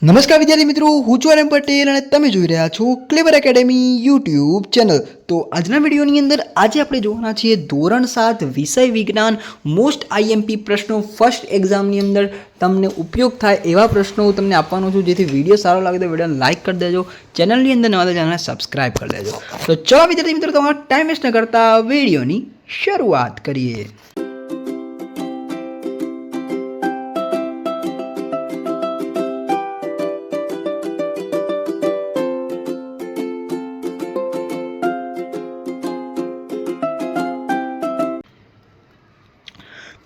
નમસ્કાર વિદ્યાર્થી મિત્રો, હું છું આરએમ પટેલ અને તમે જોઈ રહ્યા છો ક્લેવર એકેડેમી યુટ્યુબ ચેનલ। તો આજના વિડીયોની અંદર આજે આપણે જોવાના છીએ ધોરણ 7 વિષય વિજ્ઞાન મોસ્ટ આઈએમપી પ્રશ્નો ફર્સ્ટ એક્ઝામની અંદર તમને ઉપયોગ થાય એવા પ્રશ્નો હું તમને આપવાનો છું। જેથી વિડીયો સારો લાગે તો વિડીયોને લાઇક કરી દેજો, ચેનલની અંદર નવા ચેનલને સબસ્ક્રાઇબ કરી દેજો। તો ચલો વિદ્યાર્થી મિત્રો, તમારો ટાઈમ વેસ્ટ ન કરતા વિડીયોની શરૂઆત કરીએ।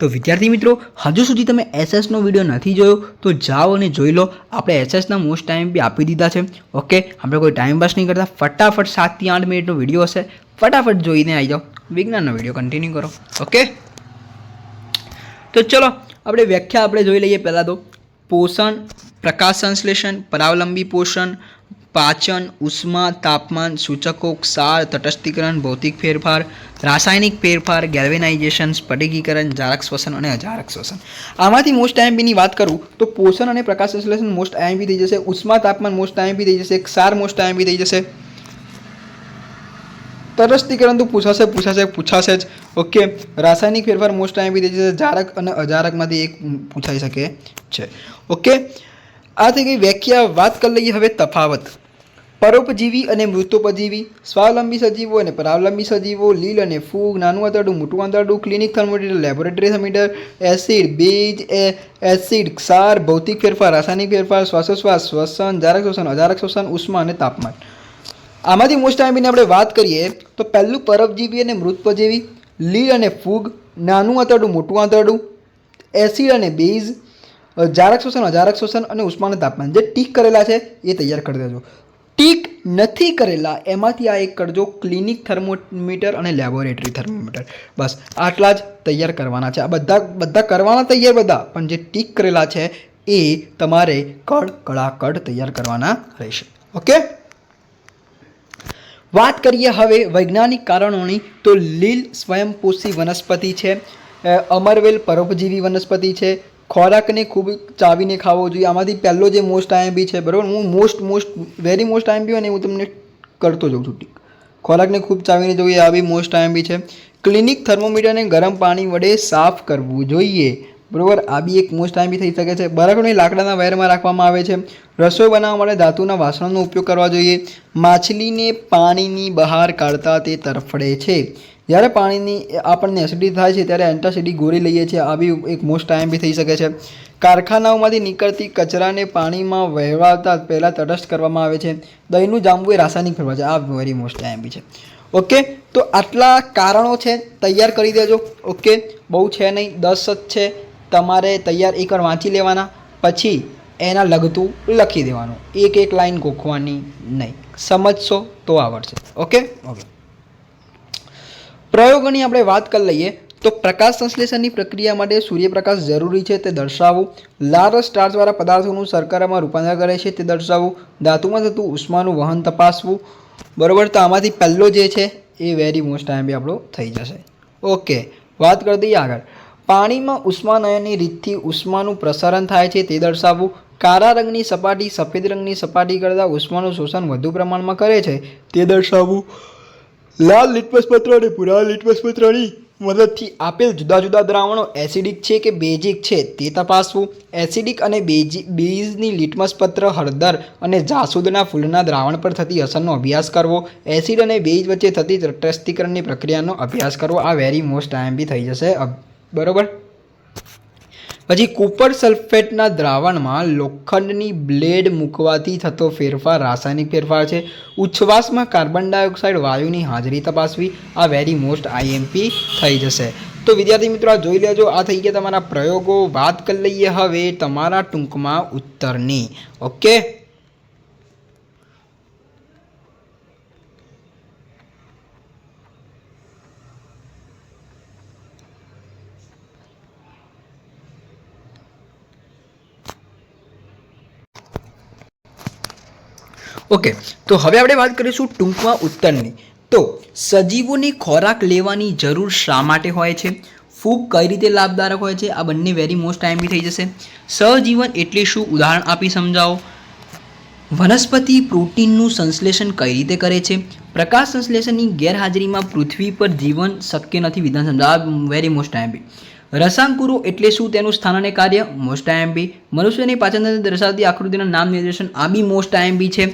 તો વિદ્યાર્થી મિત્રો, હજુ સુધી તમે એસએસનો વિડીયો નથી જોયો તો જાઓ અને જોઈ લો। આપણે એસએસના મોસ્ટ ટાઈમ બી આપી દીધા છે। ઓકે, આપણે કોઈ ટાઈમ પાસ નહીં કરતા, ફટાફટ 7 થી 8 મિનિટનો વિડીયો હશે, ફટાફટ જોઈને આવી જાઓ, વિજ્ઞાનનો વિડીયો કન્ટિન્યુ કરો। ઓકે, તો ચલો આપણે વ્યાખ્યા આપણે જોઈ લઈએ। પહેલાં તો પોષણ, પ્રકાશ સંશ્લેષણ, પરાવલંબી પોષણ, પાચન, ઉષ્મા, તાપમાન, સૂચકો, ક્ષાર, તટસ્થીકરણ, ભૌતિક ફેરફાર, રાસાયણિક ફેરફાર, ગેલ્વેનાઇઝેશન, સ્ફટિકીકરણ, જારક શ્વસન અને અજારક શ્વસન। આમાંથી મોસ્ટ આઈએમપીની વાત કરું તો પોષણ અને પ્રકાશ સંશ્લેષણ મોસ્ટ આઈએમપી થઈ જશે, ઉષ્મા તાપમાન મોસ્ટ આઈએમપી થઈ જશે, ક્ષાર મોસ્ટ આઈએમપી થઈ જશે, તટસ્થીકરણ તો પૂછાશે જ। ઓકે, રાસાયણિક ફેરફાર મોસ્ટ આઈએમપી થઈ જશે, જારક અને અજારકમાંથી એક પૂછાઈ શકે છે। ઓકે, આ થઈ ગઈ વ્યાખ્યા। વાત કરી લઈએ હવે તફાવત। પરોપજીવી અને મૃતોપજીવી, સ્વાવલંબી સજીવો અને પરાવલંબી સજીવો, લીલ અને ફૂગ, નાનું આંતરડું, મોટું આંતરડું, clinic thermometer, laboratory thermometer, acid, base, acid, ક્ષાર, ભૌતિક ફેરફાર, રાસાયણિક ફેરફાર, શ્વાસોશ્વાસ, શ્વસન, જારક શ્વસન, અજારક શ્વસન, ઉષ્મા અને તાપમાન। આમાંથી મોસ્ટ આઈએમપીની આપણે વાત કરીએ તો પહેલું પરોપજીવી અને મૃતોપજીવી, લીલ અને ફૂગ, નાનું આંતરડું, મોટું આંતરડું, એસિડ અને બેઝ, જારક શ્વસન, અજારક શ્વસન અને ઉષ્મા અને તાપમાન। જે ટીક કરેલા છે એ તૈયાર કરી દેજો, ટીક નથી કરેલા એમાંથી આ એક કરજો, ક્લિનિક થર્મોમીટર અને લેબોરેટરી થર્મોમીટર। બસ આટલા જ તૈયાર કરવાના છે। આ બધા કરવાના તૈયાર બધા, પણ જે ટીક કરેલા છે એ તમારે કળાકડ તૈયાર કરવાના રહેશે। ઓકે, વાત કરીએ હવે વૈજ્ઞાનિક કારણોની તો લીલ સ્વયંપોષી વનસ્પતિ છે, અમરવેલ પરોપજીવી વનસ્પતિ છે, ખોરાકને ખૂબ ચાવીને ખાવો જોઈએ। આમાંથી પહેલો જે મોસ્ટ આઈએમપી છે, બરાબર, હું વેરી મોસ્ટ આઈએમપી હોય ને હું તમને કરતો જાઉં છું ટીક। ખોરાકને ખૂબ ચાવીને જોઈએ, આ બી મોસ્ટ આઈએમપી છે। ક્લિનિક થર્મોમીટરને ગરમ પાણી વડે સાફ કરવું જોઈએ, બરાબર, આ બી એક મોસ્ટ આઈએમપી થઈ શકે છે। બરફને લાકડાના વાયરમાં રાખવામાં આવે છે। રસોઈ બનાવવા માટે ધાતુના વાસણોનો ઉપયોગ કરવા જોઈએ। માછલીને પાણીની બહાર કાઢતા તે તરફડે છે। જ્યારે પાણીની આપણને એસિડિટી થાય છે ત્યારે એન્ટાસિડિક ગોળી લઈએ છીએ, આ બી એક મોસ્ટ આઈએમપી થઈ શકે છે। કારખાનાઓમાંથી નીકળતી કચરાને પાણીમાં વહેવાતા પહેલાં તટસ્થ કરવામાં આવે છે। દહીંનું જામવું એ રાસાયણિક ફેરફાર છે, આ વેરી મોસ્ટ આઈએમપી છે। ઓકે, તો આટલા કારણો છે, તૈયાર કરી દેજો। ઓકે, બહુ છે નહીં, 10 જ છે, તમારે તૈયાર એકવાર વાંચી લેવાના, પછી એના લગતું લખી દેવાનું, એક લાઈન ગોખવાની નહીં, સમજશો તો આવડશે। ઓકે, પ્રયોગોની આપણે વાત કરી લઈએ તો પ્રકાશ સંશ્લેષણની પ્રક્રિયા માટે સૂર્યપ્રકાશ જરૂરી છે તે દર્શાવવું, લાળ સ્ટાર્ચવાળા પદાર્થોનું શર્કરામાં રૂપાંતર કરે છે તે દર્શાવવું, ધાતુમાં થતું ઉષ્માનું વહન તપાસવું, બરાબર। તો આમાંથી પહેલો જે છે એ વેરી મોસ્ટ આઈએમપી આપણો થઈ જશે। ઓકે, વાત કરી દઈએ આગળ। પાણીમાં ઉષ્માનયનની રીતથી ઉષ્માનું પ્રસારણ થાય છે તે દર્શાવવું, કાળા રંગની સપાટી સફેદ રંગની સપાટી કરતાં ઉષ્માનું શોષણ વધુ પ્રમાણમાં કરે છે તે દર્શાવવું, લાલ લિટમસ પત્ર અને ભૂરા લિટમસ પત્રની મદદથી આપેલ જુદા જુદા દ્રાવણો એસિડિક છે કે બેઝિક છે તે તપાસવું, એસિડિક અને બેઝની લિટમસ પત્ર હળદર અને જાસૂદના ફૂલના દ્રાવણ પર થતી અસરનો અભ્યાસ કરવો, એસિડ અને બેઝ વચ્ચે થતી તટસ્થીકરણની પ્રક્રિયાનો અભ્યાસ કરવો। આ વેરી મોસ્ટ આઈએમપી થઈ જશે, બરાબર। પછી કુપર સલ્ફેટના દ્રાવણમાં લોખંડની બ્લેડ મૂકવાથી થતો ફેરફાર રાસાયણિક ફેરફાર છે। ઉચ્છ્વાસમાં કાર્બન ડાયોક્સાઇડ વાયુની હાજરી તપાસવી, આ વેરી મોસ્ટ આઈએમપી થઈ જશે। તો વિદ્યાર્થી મિત્રો, આ જોઈ લેજો, આ થઈ ગયા તમારા પ્રયોગો। વાત કરી લઈએ હવે તમારા ટૂંકમાં ઉત્તરની। ઓકે, ઓકે, તો હવે આપણે વાત કરીશું ટૂંકમાં ઉત્તરની। તો સજીવોને ખોરાક લેવાની જરૂર શા માટે હોય છે, ફૂગ કઈ રીતે લાભદાયક હોય છે, આ બંને વેરી મોસ્ટ આઈએમપી થઈ જશે। સહજીવન એટલે શું, ઉદાહરણ આપી સમજાવો। વનસ્પતિ પ્રોટીનનું સંશ્લેષણ કઈ રીતે કરે છે? પ્રકાશ સંશ્લેષણની ગેરહાજરીમાં પૃથ્વી પર જીવન શક્ય નથી. વિધાન સમજાવ. Very most IMP. રસાંકુરો એટલે શું? તેનું સ્થાન અને કાર્ય. Most IMP. મનુષ્યની પાચનતંત્ર દર્શાવતી આકૃતિના નામ નિર્દેશન. આ બી મોસ્ટ આઈએમપી છે.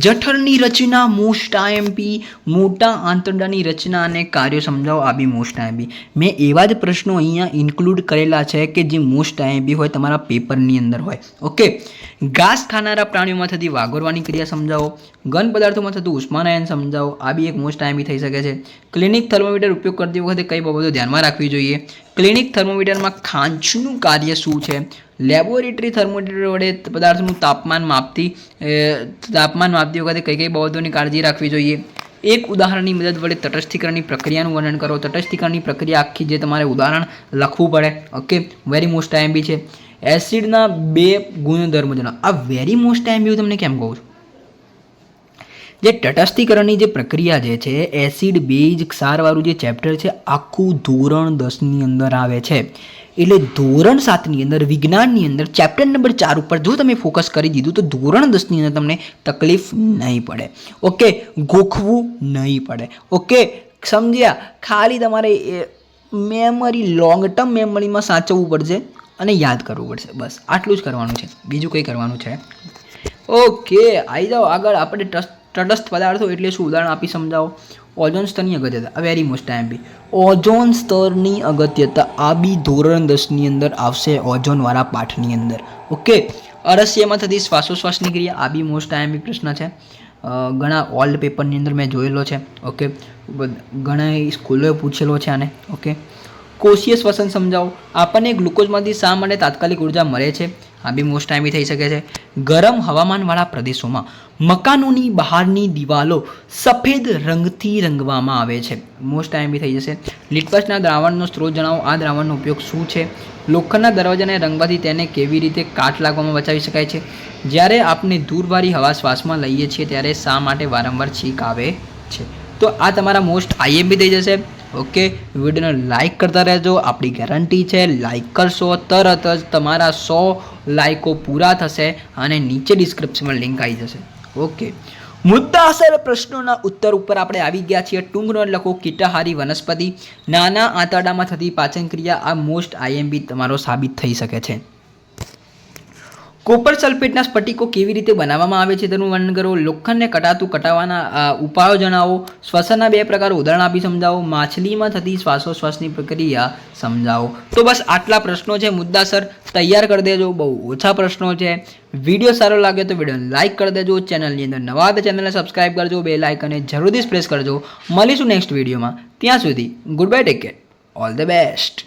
જઠરની રચના. Most IMP. મોટા આંતરડાની રચના અને કાર્યો સમજાવો. આ બી મોસ્ટ આઈએમપી. મેં એવા જ પ્રશ્નો અહીંયા ઇન્ક્લુડ કરેલા છે કે જે મોસ્ટ આઈએમપી હોય, તમારા પેપરની અંદર હોય. ઓકે. ઘાસ ખાનારા પ્રાણીઓમાં થતી વાગોરવાની ક્રિયા સમજાવો. ઘન પદાર્થોમાં થતું ઉષ્માનયન સમજાવો. આ બી એક મોસ્ટ આઈએમપી થઈ શકે છે. ક્લિનિક થર્મોમીટર ઉપયોગ કરતી વખતે કઈ બાબતો ધ્યાનમાં રાખવી જોઈએ? ક્લિનિક થર્મોમીટરમાં ખાંચનું કાર્ય શું છે? લેબોરેટરી થર્મોમીટર વડે પદાર્થનું તાપમાન માપતી વખતે કઈ કઈ બાબતોની કાળજી રાખવી જોઈએ? એક ઉદાહરણની મદદ વડે તટસ્થીકરણની પ્રક્રિયાનું વર્ણન કરો. તટસ્થીકરણની પ્રક્રિયા આખી જે તમારે ઉદાહરણ લખવું પડે. ઓકે, વેરી મોસ્ટ આઈએમપી છે. એસિડના 2 ગુણધર્મો જણાવો. આ વેરી મોસ્ટ આઈએમપી તમને કેમ કહું છું? જે તટસ્થીકરણની જે પ્રક્રિયા જે છે, એસિડ બેઝ ક્ષારવાળું જે ચેપ્ટર છે, આખું ધોરણ 10ની અંદર આવે છે. એટલે ધોરણ 7ની અંદર વિજ્ઞાનની અંદર ચેપ્ટર નંબર 4 ઉપર જો તમે ફોકસ કરી દીધું તો ધોરણ 10ની અંદર તમને તકલીફ નહીં પડે. ઓકે, ગોખવું નહીં પડે. ઓકે, સમજ્યા? ખાલી તમારે મેમરી લોંગ ટર્મ મેમરીમાં સાચવવું પડશે અને યાદ કરવું પડશે. બસ આટલું જ કરવાનું છે, બીજું કંઈ કરવાનું છે. ઓકે, આવી જાઓ આગળ. આપણે તટસ્થ પદાર્થો એટલે શું? ઉદાહરણ આપી સમજાવો. ઓઝોન સ્તરની અગત્યતા. Very most IMP. ઓઝોન સ્તરની અગત્યતા આ બી ધોરણ 10ની અંદર આવશે, ઓઝોનવાળા પાઠની અંદર. ઓકે. અરસ્યમાં થતી શ્વાસોશ્વાસની ક્રિયા. આ બી મોસ્ટ આઈએમપી પ્રશ્ન છે. ઘણા ઓલ્ડ પેપરની અંદર મેં જોયેલો છે. ઓકે, ઘણા સ્કૂલોએ પૂછેલો છે આને. ઓકે. કોષીય શ્વસન સમજાવો. આપણને ગ્લુકોઝમાંથી શા માટે તાત્કાલિક ઉર્જા મળે છે? આ બી મોસ્ટ આઈએમપી થઈ શકે છે. ગરમ હવામાનવાળા પ્રદેશોમાં મકાનોની બહારની દિવાલો સફેદ રંગથી રંગવામાં આવે છે. મોસ્ટ આઈએમપી થઈ જશે. લિટમસના દ્રાવણનો સ્ત્રોત જણાવો. આ દ્રાવણનો ઉપયોગ શું છે? લોખંડના દરવાજાને રંગવાથી તેને કેવી રીતે કાટ લાગવામાં બચાવી શકાય છે? જ્યારે આપણે ધૂળવાળી હવા શ્વાસમાં લઈએ છીએ ત્યારે શા માટે વારંવાર છીંક આવે છે? તો આ તમારા મોસ્ટ આઈએમપી થઈ જશે. ઓકે, વિડીયોને લાઇક કરતા રહેજો. આપણી ગેરંટી છે, લાઇક કરશો તરત જ તમારા 100 લાઇકો પૂરા થશે અને નીચે ડિસ્ક્રિપ્શનમાં લિંક આવી જશે. ઓકે, મુદ્દાસર પ્રશ્નોના ઉત્તર ઉપર આપણે આવી ગયા છીએ. ટૂંક નોંધ લખો. કીટાહારી વનસ્પતિ. નાના આંતરડામાં થતી પાચન ક્રિયા. આ મોસ્ટ આઈએમપી તમારો સાબિત થઈ શકે છે. કોપર સલ્ફેટના સ્ફટિકો કેવી રીતે બનાવવામાં આવે છે તેનું વર્ણન કરો. લોખંડને કટાવવાના ઉપાયો જણાવો. શ્વસનના 2 પ્રકારો ઉદાહરણ આપી સમજાવો. માછલીમાં થતી શ્વાસોશ્વાસની પ્રક્રિયા સમજાવો. તો બસ આટલા પ્રશ્નો છે. મુદ્દાસર તૈયાર કરી દેજો. બહુ ઓછા પ્રશ્નો છે. વિડીયો સારો લાગે તો વિડીયોને લાઇક કરી દેજો. ચેનલની અંદર નવા તો ચેનલને સબસ્ક્રાઇબ કરજો. બેલ આઇકનને જરૂરથી પ્રેસ કરજો. મળીશું નેક્સ્ટ વિડીયોમાં. ત્યાં સુધી good bye, take care, all the best.